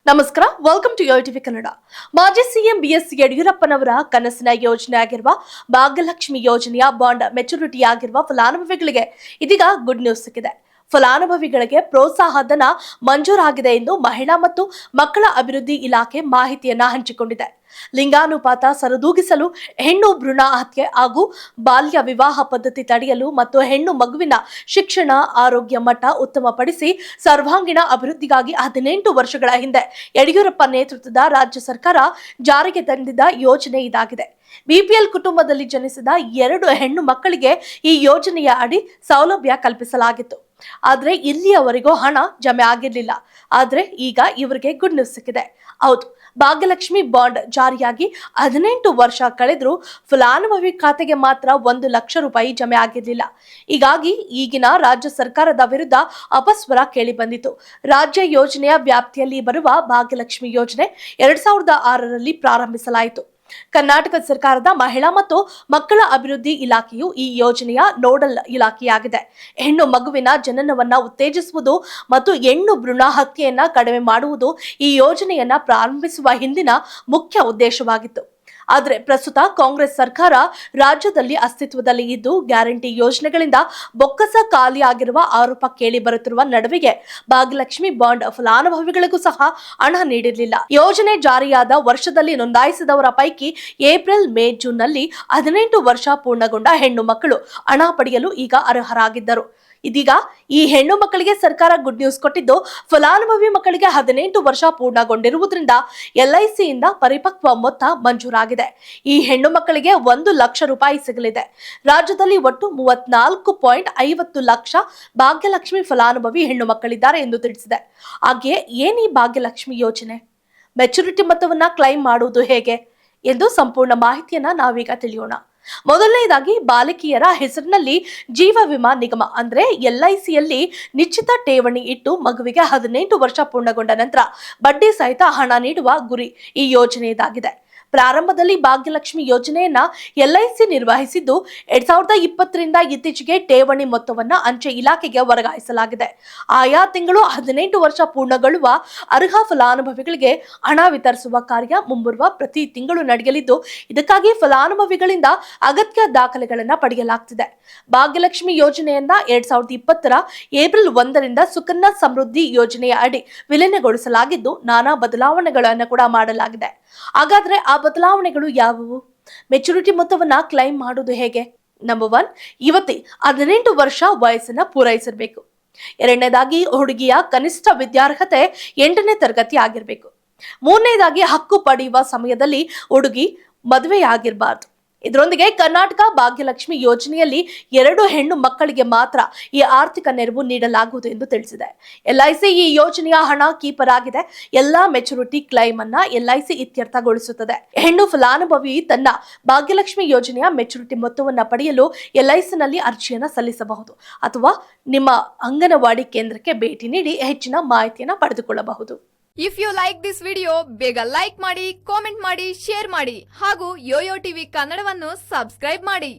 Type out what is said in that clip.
ನಮಸ್ಕಾರ, welcome to Yoyo TV Kannada. ಮಾಜಿ CM BS ಯಡಿಯೂರಪ್ಪನವರ ಕನಸಿನ ಯೋಜನೆ ಆಗಿರುವ ಭಾಗ್ಯಲಕ್ಷ್ಮಿ ಯೋಜನೆಯ ಬಾಂಡ್ ಮೆಚುರಿಟಿ ಆಗಿರುವ ಫಲಾನುಭವಿಗಳಿಗೆ ಇದೀಗ ಗುಡ್ ನ್ಯೂಸ್ ಸಿಕ್ಕಿದೆ. ಫಲಾನುಭವಿಗಳಿಗೆ ಪ್ರೋತ್ಸಾಹ ಧನ ಮಂಜೂರಾಗಿದೆ ಎಂದು ಮಹಿಳಾ ಮತ್ತು ಮಕ್ಕಳ ಅಭಿವೃದ್ಧಿ ಇಲಾಖೆ ಮಾಹಿತಿಯನ್ನ ಹಂಚಿಕೊಂಡಿದೆ. ಲಿಂಗಾನುಪಾತ ಸರಿದೂಗಿಸಲು, ಹೆಣ್ಣು ಭ್ರೂಣ ಹತ್ಯೆ ಹಾಗೂ ಬಾಲ್ಯ ವಿವಾಹ ಪದ್ಧತಿ ತಡೆಯಲು ಮತ್ತು ಹೆಣ್ಣು ಮಗುವಿನ ಶಿಕ್ಷಣ, ಆರೋಗ್ಯ ಮಟ್ಟ ಉತ್ತಮಪಡಿಸಿ ಸರ್ವಾಂಗೀಣ ಅಭಿವೃದ್ಧಿಗಾಗಿ 18 ವರ್ಷಗಳ ಹಿಂದೆ ಯಡಿಯೂರಪ್ಪ ನೇತೃತ್ವದ ರಾಜ್ಯ ಸರ್ಕಾರ ಜಾರಿಗೆ ತಂದಿದ್ದ ಯೋಜನೆ ಇದಾಗಿದೆ. ಬಿಪಿಎಲ್ ಕುಟುಂಬದಲ್ಲಿ ಜನಿಸಿದ 2 ಹೆಣ್ಣು ಮಕ್ಕಳಿಗೆ ಈ ಯೋಜನೆಯ ಅಡಿ ಸೌಲಭ್ಯ ಕಲ್ಪಿಸಲಾಗಿತ್ತು. ಆದ್ರೆ ಇಲ್ಲಿಯವರೆಗೂ ಹಣ ಜಮೆ ಆಗಿರಲಿಲ್ಲ. ಆದ್ರೆ ಈಗ ಇವರಿಗೆ ಗುಡ್ ನ್ಯೂಸ್ ಸಿಕ್ಕಿದೆ. ಹೌದು, ಭಾಗ್ಯಲಕ್ಷ್ಮಿ ಬಾಂಡ್ ಜಾರಿಯಾಗಿ 18 ವರ್ಷ ಕಳೆದ್ರೂ ಫಲಾನುಭವಿ ಖಾತೆಗೆ ಮಾತ್ರ 1 ಲಕ್ಷ ರೂಪಾಯಿ ಜಮೆ ಆಗಿರಲಿಲ್ಲ. ಹೀಗಾಗಿ ಈಗಿನ ರಾಜ್ಯ ಸರ್ಕಾರದ ವಿರುದ್ಧ ಅಪಸ್ವರ ಕೇಳಿ ಬಂದಿತು. ರಾಜ್ಯ ಯೋಜನೆಯ ವ್ಯಾಪ್ತಿಯಲ್ಲಿ ಬರುವ ಭಾಗ್ಯಲಕ್ಷ್ಮಿ ಯೋಜನೆ 2006ರಲ್ಲಿ ಪ್ರಾರಂಭಿಸಲಾಯಿತು. ಕರ್ನಾಟಕ ಸರ್ಕಾರದ ಮಹಿಳಾ ಮತ್ತು ಮಕ್ಕಳ ಅಭಿವೃದ್ಧಿ ಇಲಾಖೆಯು ಈ ಯೋಜನೆಯ ನೋಡಲ್ ಇಲಾಖೆಯಾಗಿದೆ. ಹೆಣ್ಣು ಮಗುವಿನ ಜನನವನ್ನ ಉತ್ತೇಜಿಸುವುದು ಮತ್ತು ಹೆಣ್ಣು ಭ್ರೂಣ ಹತ್ಯೆಯನ್ನ ಕಡಿಮೆ ಮಾಡುವುದು ಈ ಯೋಜನೆಯನ್ನ ಪ್ರಾರಂಭಿಸುವ ಹಿಂದಿನ ಮುಖ್ಯ ಉದ್ದೇಶವಾಗಿತ್ತು. ಆದರೆ ಪ್ರಸ್ತುತ ಕಾಂಗ್ರೆಸ್ ಸರ್ಕಾರ ರಾಜ್ಯದಲ್ಲಿ ಅಸ್ತಿತ್ವದಲ್ಲಿ ಇದ್ದು ಗ್ಯಾರಂಟಿ ಯೋಜನೆಗಳಿಂದ ಬೊಕ್ಕಸ ಖಾಲಿಯಾಗಿರುವ ಆರೋಪ ಕೇಳಿ ಬರುತ್ತಿರುವ ನಡುವೆಗೆ ಭಾಗ್ಯಲಕ್ಷ್ಮಿ ಬಾಂಡ್ ಫಲಾನುಭವಿಗಳಿಗೂ ಸಹ ಹಣ ನೀಡಿರಲಿಲ್ಲ. ಯೋಜನೆ ಜಾರಿಯಾದ ವರ್ಷದಲ್ಲಿ ನೋಂದಾಯಿಸಿದವರ ಪೈಕಿ ಏಪ್ರಿಲ್, ಮೇ, ಜೂನ್ ನಲ್ಲಿ 18 ವರ್ಷ ಪೂರ್ಣಗೊಂಡ ಹೆಣ್ಣು ಮಕ್ಕಳು ಹಣ ಪಡೆಯಲು ಈಗ ಅರ್ಹರಾಗಿದ್ದರು. ಇದೀಗ ಈ ಹೆಣ್ಣು ಮಕ್ಕಳಿಗೆ ಸರ್ಕಾರ ಗುಡ್ ನ್ಯೂಸ್ ಕೊಟ್ಟಿದ್ದು, ಫಲಾನುಭವಿ ಮಕ್ಕಳಿಗೆ 18 ವರ್ಷ ಪೂರ್ಣಗೊಂಡಿರುವುದರಿಂದ LICಯಿಂದ ಪರಿಪಕ್ವ ಮೊತ್ತ ಮಂಜೂರಾಗಿದೆ. ಈ ಹೆಣ್ಣು ಮಕ್ಕಳಿಗೆ 1 ಲಕ್ಷ ರೂಪಾಯಿ ಸಿಗಲಿದೆ. ರಾಜ್ಯದಲ್ಲಿ ಒಟ್ಟು 34.50 ಲಕ್ಷ ಭಾಗ್ಯಲಕ್ಷ್ಮಿ ಫಲಾನುಭವಿ ಹೆಣ್ಣು ಮಕ್ಕಳಿದ್ದಾರೆ ಎಂದು ತಿಳಿಸಿದೆ. ಹಾಗೆಯೇ ಏನ್ ಈ ಭಾಗ್ಯಲಕ್ಷ್ಮಿ ಯೋಜನೆ, ಮೆಚುರಿಟಿ ಮೊತ್ತವನ್ನ ಕ್ಲೈಮ್ ಮಾಡುವುದು ಹೇಗೆ ಎಂದು ಸಂಪೂರ್ಣ ಮಾಹಿತಿಯನ್ನ ನಾವೀಗ ತಿಳಿಯೋಣ. ಮೊದಲನೇದಾಗಿ, ಬಾಲಕಿಯರ ಹೆಸರಿನಲ್ಲಿ ಜೀವ ವಿಮಾ ನಿಗಮ ಅಂದ್ರೆ LICಯಲ್ಲಿ ನಿಶ್ಚಿತ ಠೇವಣಿ ಇಟ್ಟು ಮಗುವಿಗೆ 18 ವರ್ಷ ಪೂರ್ಣಗೊಂಡ ನಂತರ ಬಡ್ಡಿ ಸಹಿತ ಹಣ ನೀಡುವ ಗುರಿ ಈ ಯೋಜನೆಯದಾಗಿದೆ. ಪ್ರಾರಂಭದಲ್ಲಿ ಭಾಗ್ಯಲಕ್ಷ್ಮಿ ಯೋಜನೆಯನ್ನ LIC ನಿರ್ವಹಿಸಿದ್ದು 2020ರಿಂದ ಇತ್ತೀಚೆಗೆ ಠೇವಣಿ ಮೊತ್ತವನ್ನ ಅಂಚೆ ಇಲಾಖೆಗೆ ವರ್ಗಾಯಿಸಲಾಗಿದೆ. ಆಯಾ ತಿಂಗಳು 18 ವರ್ಷ ಪೂರ್ಣಗೊಳ್ಳುವ ಅರ್ಹ ಫಲಾನುಭವಿಗಳಿಗೆ ಹಣ ವಿತರಿಸುವ ಕಾರ್ಯ ಮುಂಬರುವ ಪ್ರತಿ ತಿಂಗಳು ನಡೆಯಲಿದ್ದು, ಇದಕ್ಕಾಗಿ ಫಲಾನುಭವಿಗಳಿಂದ ಅಗತ್ಯ ದಾಖಲೆಗಳನ್ನ ಪಡೆಯಲಾಗುತ್ತಿದೆ. ಭಾಗ್ಯಲಕ್ಷ್ಮಿ ಯೋಜನೆಯನ್ನ 2020ರ ಏಪ್ರಿಲ್ 1ರಿಂದ ಸುಕನ್ಯಾ ಸಮೃದ್ಧಿ ಯೋಜನೆಯ ಅಡಿ ವಿಲೀನಗೊಳಿಸಲಾಗಿದ್ದು, ನಾನಾ ಬದಲಾವಣೆಗಳನ್ನು ಕೂಡ ಮಾಡಲಾಗಿದೆ. ಹಾಗಾದ್ರೆ ಆ ಬದಲಾವಣೆಗಳು ಯಾವುವು? ಮೆಚುರಿಟಿ ಮೊತ್ತವನ್ನ ಕ್ಲೈಮ್ ಮಾಡುವುದು ಹೇಗೆ? ನಂಬರ್ 1, ಯುವತಿ 18 ವರ್ಷ ವಯಸ್ಸನ್ನ ಪೂರೈಸಿರಬೇಕು. ಎರಡನೇದಾಗಿ, ಹುಡುಗಿಯ ಕನಿಷ್ಠ ವಿದ್ಯಾರ್ಹತೆ 8ನೇ ತರಗತಿ ಆಗಿರಬೇಕು. ಮೂರನೇದಾಗಿ, ಹಕ್ಕು ಪಡೆಯುವ ಸಮಯದಲ್ಲಿ ಹುಡುಗಿ ಮದುವೆಯಾಗಿರಬಾರ್ದು. ಇದರೊಂದಿಗೆ ಕರ್ನಾಟಕ ಭಾಗ್ಯಲಕ್ಷ್ಮಿ ಯೋಜನೆಯಲ್ಲಿ 2 ಹೆಣ್ಣು ಮಕ್ಕಳಿಗೆ ಮಾತ್ರ ಈ ಆರ್ಥಿಕ ನೆರವು ನೀಡಲಾಗುವುದು ಎಂದು ತಿಳಿಸಿದೆ. LIC ಈ ಯೋಜನೆಯ ಹಣ ಕೀಪರ್ ಆಗಿದೆ. ಎಲ್ಲಾ ಮೆಚುರಿಟಿ ಕ್ಲೈಮ್ ಅನ್ನ LIC ಇತ್ಯರ್ಥಗೊಳಿಸುತ್ತದೆ. ಹೆಣ್ಣು ಫಲಾನುಭವಿ ತನ್ನ ಭಾಗ್ಯಲಕ್ಷ್ಮಿ ಯೋಜನೆಯ ಮೆಚುರಿಟಿ ಮೊತ್ತವನ್ನು ಪಡೆಯಲು LICನಲ್ಲಿ ಅರ್ಜಿಯನ್ನು ಸಲ್ಲಿಸಬಹುದು ಅಥವಾ ನಿಮ್ಮ ಅಂಗನವಾಡಿ ಕೇಂದ್ರಕ್ಕೆ ಭೇಟಿ ನೀಡಿ ಹೆಚ್ಚಿನ ಮಾಹಿತಿಯನ್ನು ಪಡೆದುಕೊಳ್ಳಬಹುದು. If you like this video, ಬೇಗ ಲೈಕ್ ಮಾಡಿ, ಕಾಮೆಂಟ್ ಮಾಡಿ, ಶೇರ್ ಮಾಡಿ ಹಾಗೂ ಯೋಯೋ ಟಿವಿ ಕನ್ನಡವನ್ನು ಸಬ್ಸ್ಕ್ರೈಬ್ ಮಾಡಿ.